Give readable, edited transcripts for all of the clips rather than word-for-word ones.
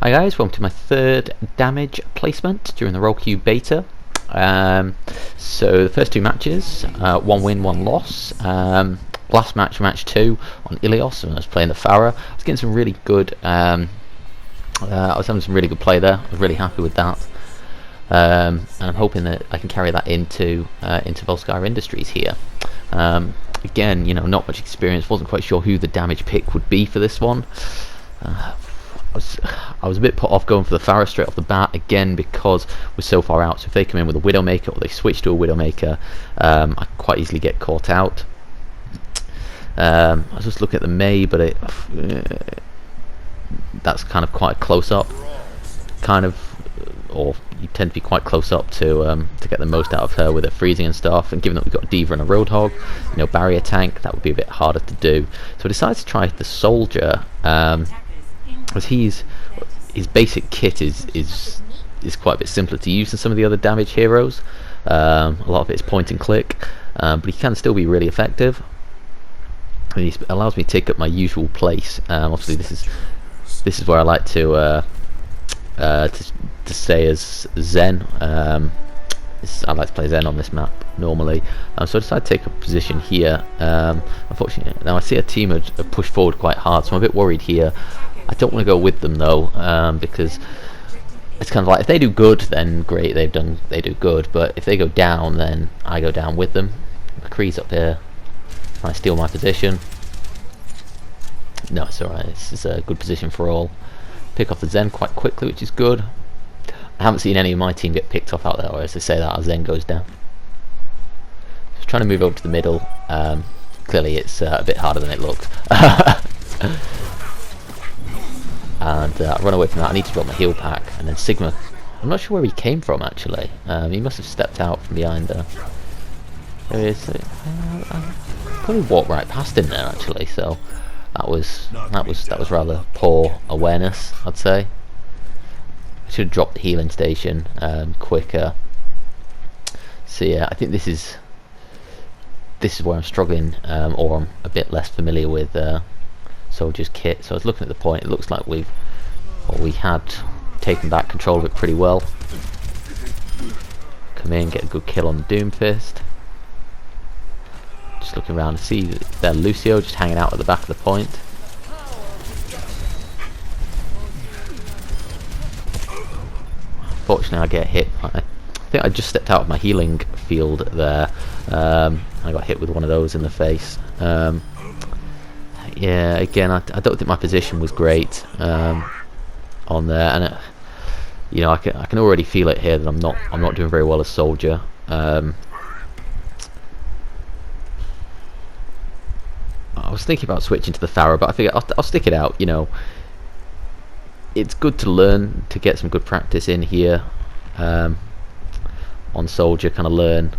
Hi guys, welcome to my third damage placement during the RQB beta. So the first two matches, 1 win, 1 loss. Last match, match 2 on Ilios, and I was playing the Farah. I was getting some really good, I was having some really good play there. I was really happy with that. And I'm hoping that I can carry that into Volskaya Industries here. Again, you know, not much experience, wasn't quite sure who the damage pick would be for this one. I was a bit put off going for the Farah straight off the bat, again because we're so far out. So if they come in with a Widowmaker or they switch to a Widowmaker, I quite easily get caught out. I was just looking at the Mei, but that's kind of quite a close up, or you tend to be quite close up to get the most out of her with her freezing and stuff. And given that we've got a Diva and a Roadhog, you know, barrier tank, that would be a bit harder to do. So I decided to try the Soldier. Because his basic kit is quite a bit simpler to use than some of the other damage heroes. A lot of it is point and click, but he can still be really effective. And he allows me to take up my usual place. Obviously, this is where I like to stay as Zen. I like to play Zen on this map normally, so I decided to take a position here. Unfortunately, now I see a team have pushed forward quite hard, so I'm a bit worried here. I don't want to go with them though, because it's kind of like if they do good, then great, they do good. But if they go down, then I go down with them. McCree's up here, trying to steal my position. No, it's alright. This is a good position for all. Pick off the Zen quite quickly, which is good. I haven't seen any of my team get picked off out there, or as they say that, our Zen goes down. Just trying to move over to the middle. Clearly it's a bit harder than it looked. And I run away from that. I need to drop my heal pack, and then Sigma, I'm not sure where he came from actually. He must have stepped out from behind there. There he is. Probably walked right past him there actually, so that was rather poor awareness, I'd say. I should have dropped the healing station quicker. So yeah, I think this is where I'm struggling, or I'm a bit less familiar with Soldier's kit. So I was looking at the point. It looks like we had taken back control of it pretty well. Come in, get a good kill on the Doomfist. Just looking around to see there Lucio just hanging out at the back of the point. Unfortunately, I get hit. I think I just stepped out of my healing field there. I got hit with one of those in the face. Yeah, again, I don't think my position was great on there, and you know, I can already feel it here that I'm not doing very well as Soldier. I was thinking about switching to the Farah, but I figured I'll stick it out. You know, it's good to learn, to get some good practice in here on Soldier, kind of learn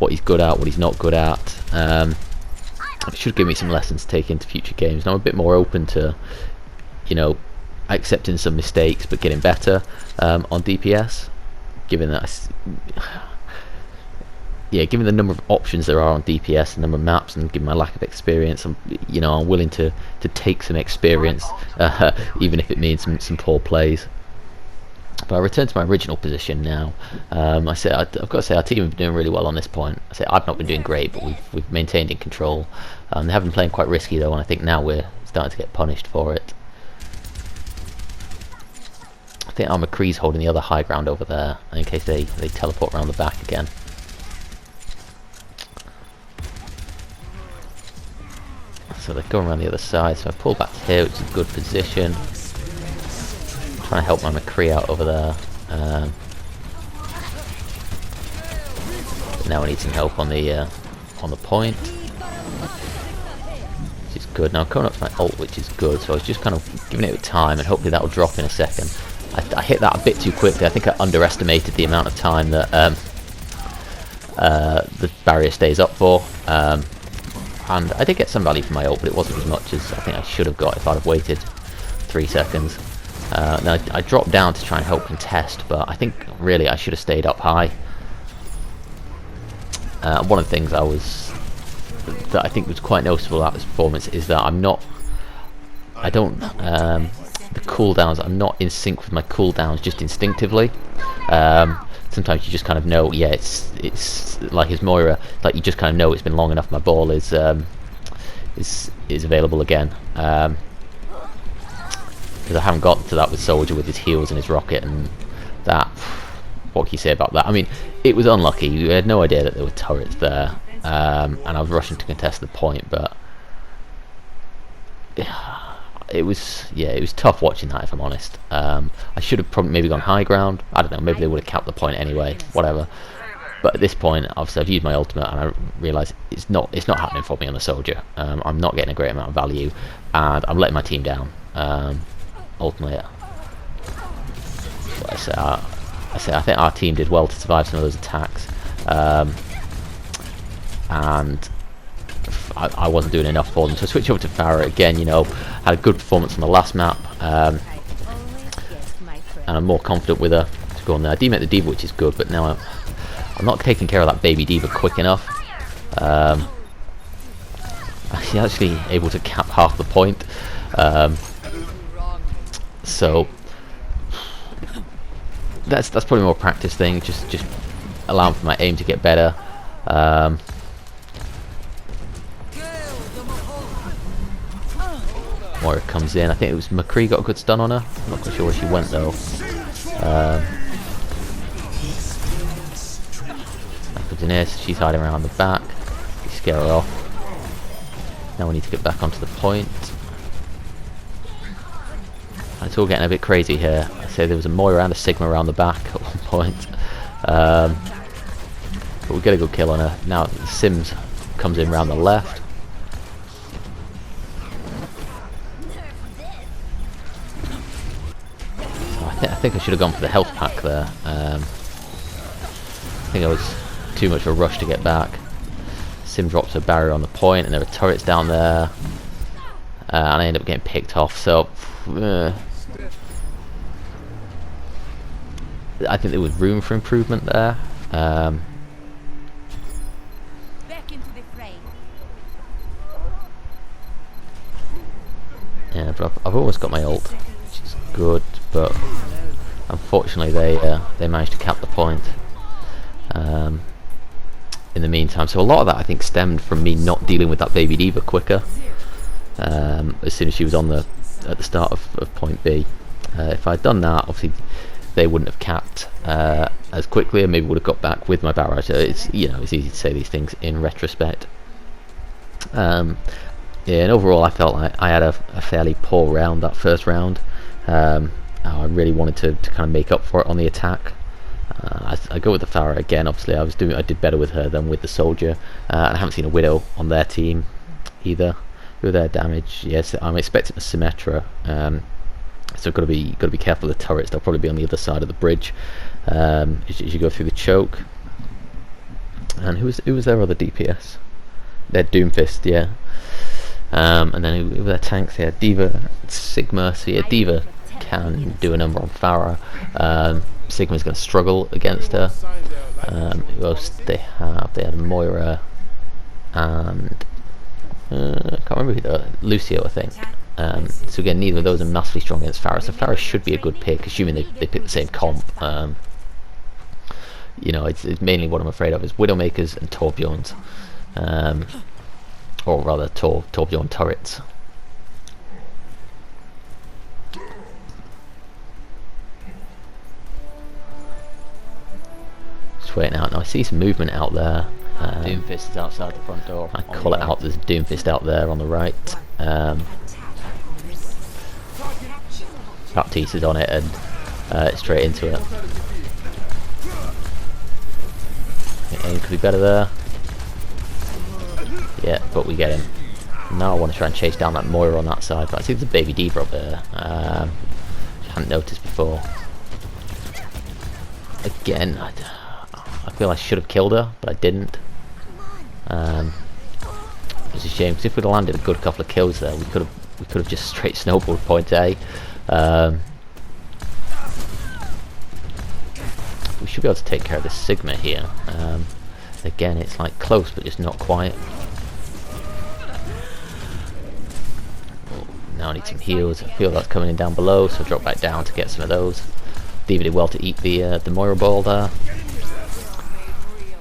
what he's good at, what he's not good at. It should give me some lessons to take into future games. Now I'm a bit more open to, you know, accepting some mistakes but getting better on DPS, given that given the number of options there are on DPS, the number of maps, and given my lack of experience, I'm willing to take some experience, even if it means some poor plays. But I return to my original position now. I've got to say our team have been doing really well on this point. I say I've not been doing great, but we've maintained in control. They have been playing quite risky though, and I think now we're starting to get punished for it. I think our McCree's holding the other high ground over there, in case they teleport around the back again. So they're going around the other side, so I pull back here, which is a good position. Trying to help my McCree out over there. Now I need some help on the point, which is good. Now I'm coming up to my ult, which is good. So I was just kind of giving it time, and hopefully that will drop in a second. I hit that a bit too quickly. I think I underestimated the amount of time that the barrier stays up for. And I did get some value from my ult, but it wasn't as much as I think I should have got if I'd have waited 3 seconds. Now I dropped down to try and help contest, but I think really I should have stayed up high. One of the things that I think was quite noticeable about this performance is that I don't the cooldowns. I'm not in sync with my cooldowns just instinctively. Sometimes you just kind of know, yeah, it's like his Moira, like you just kind of know it's been long enough. My ball is available again. Because I haven't got to that with Soldier with his heals and his rocket and that. What can you say about that? I mean, it was unlucky. We had no idea that there were turrets there, and I was rushing to contest the point, but it was tough watching that, if I'm honest. I should have probably maybe gone high ground. I don't know, maybe they would have capped the point anyway, whatever. But at this point, obviously I've used my ultimate and I realise it's not happening for me on the Soldier. I'm not getting a great amount of value, and I'm letting my team down. Ultimately, I think our team did well to survive some of those attacks, and I wasn't doing enough for them. So I switched over to Farah again. You know, had a good performance on the last map, and I'm more confident with her to go on there. I demate the D.Va, which is good, but now I'm not taking care of that baby D.Va quick enough. She's actually able to cap half the point, so that's probably more a practice thing. Just allowing for my aim to get better. Moira comes in. I think it was McCree got a good stun on her. I'm not quite sure where she went though. That comes in here, so she's hiding around the back. We scare her off. Now we need to get back onto the point. And it's all getting a bit crazy here. I say there was a Moira and a Sigma around the back at one point. But we get a good kill on her. Now Sims comes in around the left. I think I should have gone for the health pack there. I think I was too much of a rush to get back. Sim drops a barrier on the point, and there are turrets down there, and I end up getting picked off. So I think there was room for improvement there. Back into the fray. Yeah, but I've almost got my ult, which is good, but unfortunately they managed to cap the point in the meantime. So a lot of that I think stemmed from me not dealing with that baby D.Va quicker as soon as she was at the start of point B. If I'd done that, obviously they wouldn't have capped as quickly, and maybe would have got back with my barrage. So it's easy to say these things in retrospect. Yeah, and overall I felt like I had a fairly poor round, that first round. I really wanted to kind of make up for it on the attack. I go with the Farah again. Obviously I did better with her than with the Soldier. I haven't seen a Widow on their team either. Who are their damage? Yes, I'm expecting a Symmetra. So got to be careful of the turrets. They'll probably be on the other side of the bridge as you go through the choke. And who was their other DPS? Their Doomfist, yeah. And then who were their tanks? Yeah, D.Va, Sigma. So yeah, D.Va can do a number on Farah. Sigma's going to struggle against her. Who else did they have? They had Moira and I can't remember who Lucio, I think. So again, neither of those are massively strong against Farah. So Farah should be a good pick, assuming they pick the same comp. It's mainly what I'm afraid of is Widowmakers and Torbjorns, or rather Torbjorn turrets. Just waiting out. Now I see some movement out there. Doomfist is outside the front door. I call it out. There's a Doomfist out there on the right. Baptiste is on it and straight into it. Aim could be better there. Yeah, but we get him. Now I want to try and chase down that Moira on that side, but I see there's a baby D.Va up there. I hadn't noticed before. Again, I feel I should have killed her, but I didn't. It's a shame, because if we'd have landed a good couple of kills there, we could have just straight snowballed point A. We should be able to take care of this Sigma here. Again, it's like close, but just not quite. Oh, now I need some heals. I feel that's coming in down below, so I drop back down to get some of those. D.Va did well to eat the Moira ball there.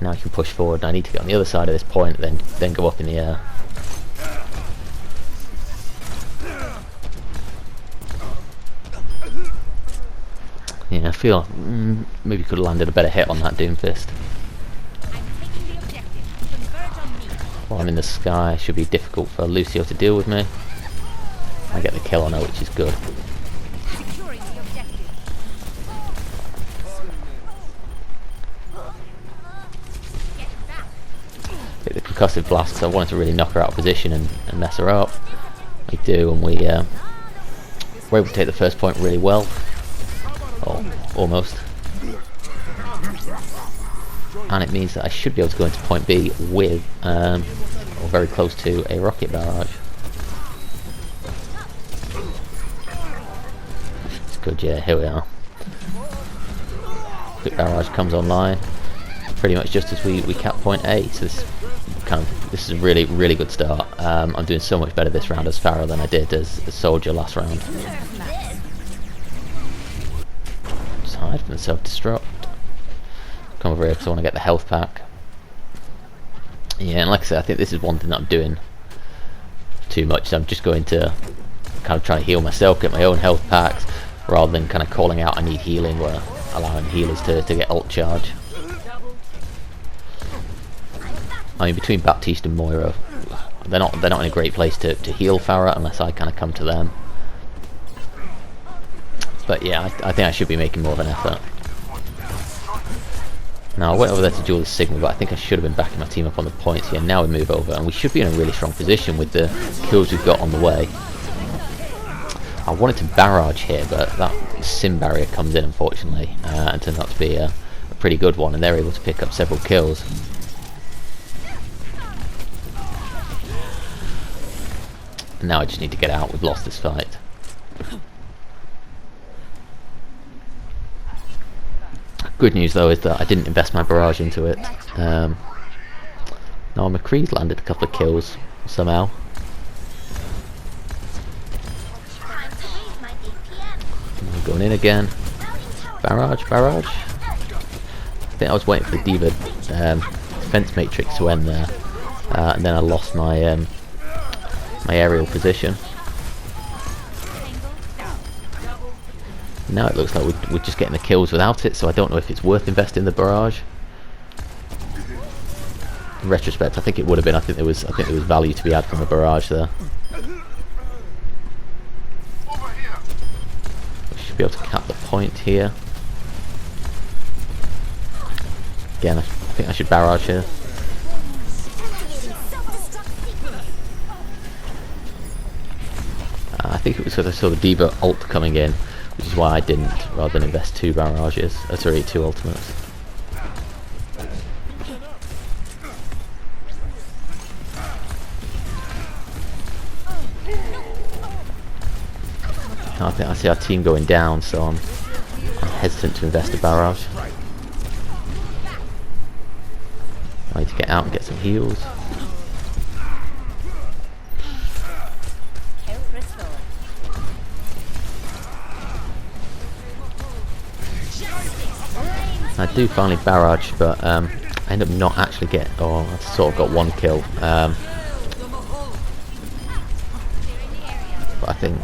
Now I can push forward, and I need to get on the other side of this point, then go up in the air. Yeah, I feel maybe could have landed a better hit on that Doomfist. While I'm in the sky, should be difficult for Lucio to deal with me. I get the kill on her, which is good. Hit the concussive blast, so I wanted to really knock her out of position and mess her up. We do, and we're able to take the first point really well. Oh, almost. And it means that I should be able to go into point B with, or very close to, a rocket barrage. It's good, yeah, here we are. Quick barrage comes online, pretty much just as we cap point A, so this is a really, really good start. I'm doing so much better this round as Pharah than I did as Soldier last round. Just hide from the self-destruct. Come over here because I want to get the health pack. Yeah, and like I said, I think this is one thing that I'm doing too much. So I'm just going to kind of try to heal myself, get my own health packs, rather than kind of calling out I need healing, or allowing healers to get ult charge. I mean, between Baptiste and Moira, they're not in a great place to heal Pharah unless I kind of come to them. But yeah, I think I should be making more of an effort. Now I went over there to duel the Sigma, but I think I should have been backing my team up on the points here. Now we move over, and we should be in a really strong position with the kills we've got on the way. I wanted to barrage here, but that sim barrier comes in, unfortunately, and turns out to be a pretty good one, and they're able to pick up several kills. And now I just need to get out. We've lost this fight. Good news though is that I didn't invest my barrage into it. Now McCree's landed a couple of kills somehow. Going in again. Barrage. I think I was waiting for the D.Va defense matrix to end there, and then I lost my my aerial position. Now it looks like we're just getting the kills without it, so I don't know if it's worth investing in the barrage. In retrospect, I think it would have been. I think there was value to be had from a barrage there. We should be able to cap the point here. Again, I think I should barrage here. I think it was because I saw the D.Va ult coming in, which is why I didn't, rather than invest two barrages. Sorry, two ultimates. I think I see our team going down, so I'm hesitant to invest a barrage. I need to get out and get some heals. I do finally barrage, but I end up not actually I sort of got one kill. But I think,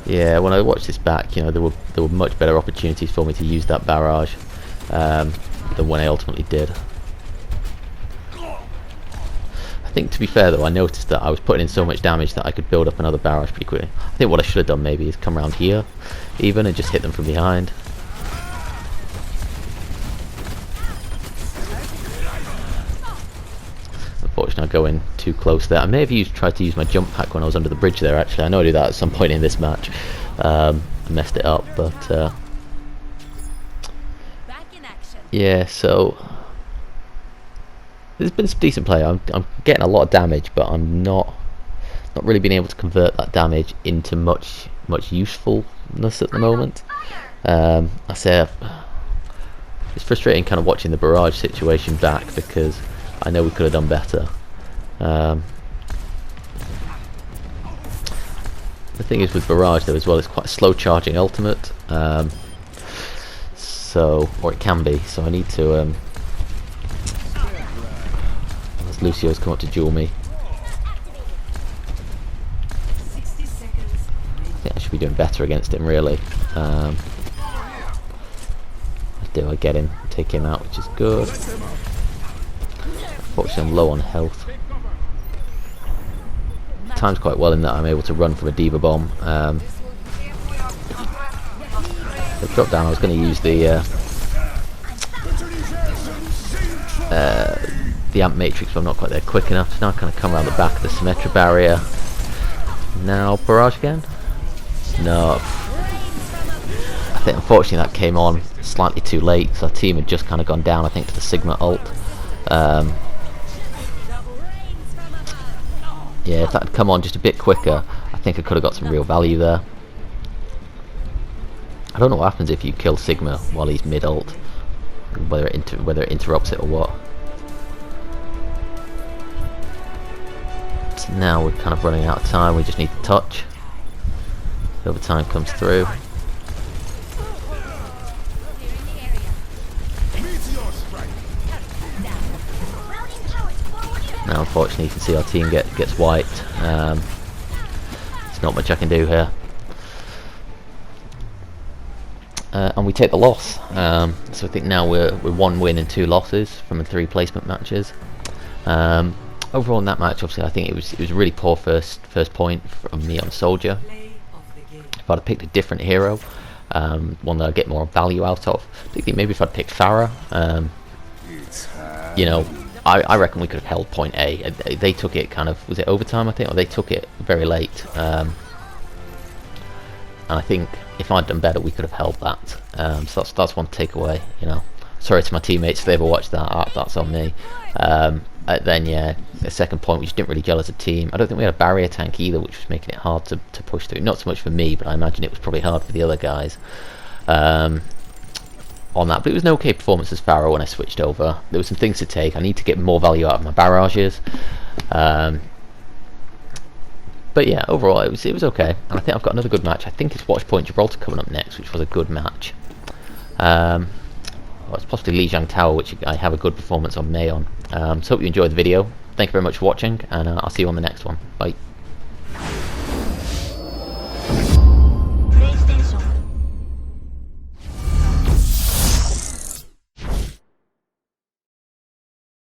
yeah, when I watched this back, you know, there were much better opportunities for me to use that barrage than when I ultimately did. I think, to be fair though, I noticed that I was putting in so much damage that I could build up another barrage pretty quickly. I think what I should have done maybe is come around here even and just hit them from behind. Unfortunately, I go in too close there. I may have tried to use my jump pack when I was under the bridge there, actually. I know I did that at some point in this match. I messed it up, but yeah, so there's been some decent play. I'm getting a lot of damage, but I'm not really being able to convert that damage into much usefulness at the moment. I say it's frustrating kind of watching the barrage situation back, because I know we could have done better. The thing is with Barrage though as well, it's quite a slow charging ultimate, so, or it can be, so I need to, as Lucio's come up to duel me. I think I should be doing better against him really. Do I get him, take him out, which is good. Unfortunately I'm low on health. Times quite well in that I'm able to run from a Diva Bomb. The drop down, I was going to use the Amp Matrix, but I'm not quite there quick enough, so now I kind of come around the back of the Symmetra barrier. Now Barrage again? No. I think unfortunately that came on slightly too late, so our team had just kind of gone down, I think, to the Sigma ult. Yeah, if that had come on just a bit quicker, I think I could have got some real value there. I don't know what happens if you kill Sigma while he's mid ult, whether it interrupts it or what. So now we're kind of running out of time, we just need to touch. Overtime comes through. Now unfortunately you can see our team gets wiped. There's not much I can do here. And we take the loss. So I think now we're 1 win and 2 losses from the 3 placement matches. Overall in that match, obviously I think it was a really poor first point from me on Soldier. If I'd have picked a different hero, one that I'd get more value out of, particularly maybe if I'd picked Farah, you know, I reckon we could have held point A. They took it kind of, was it overtime I think, or they took it very late. And I think if I'd done better we could have held that. So that's one takeaway, you know. Sorry to my teammates if they ever watched that, that's on me. Then yeah, the second point, we just didn't really gel as a team. I don't think we had a barrier tank either, which was making it hard to push through. Not so much for me, but I imagine it was probably hard for the other guys. On that, but it was an okay performance as Farah when I switched over. There were some things to take. I need to get more value out of my barrages, but yeah, overall it was okay. And I think I've got another good match. I think it's Watchpoint Gibraltar coming up next, which was a good match. Well, it's possibly Lijiang Tower, which I have a good performance on May on. So hope you enjoyed the video. Thank you very much for watching, and I'll see you on the next one. Bye.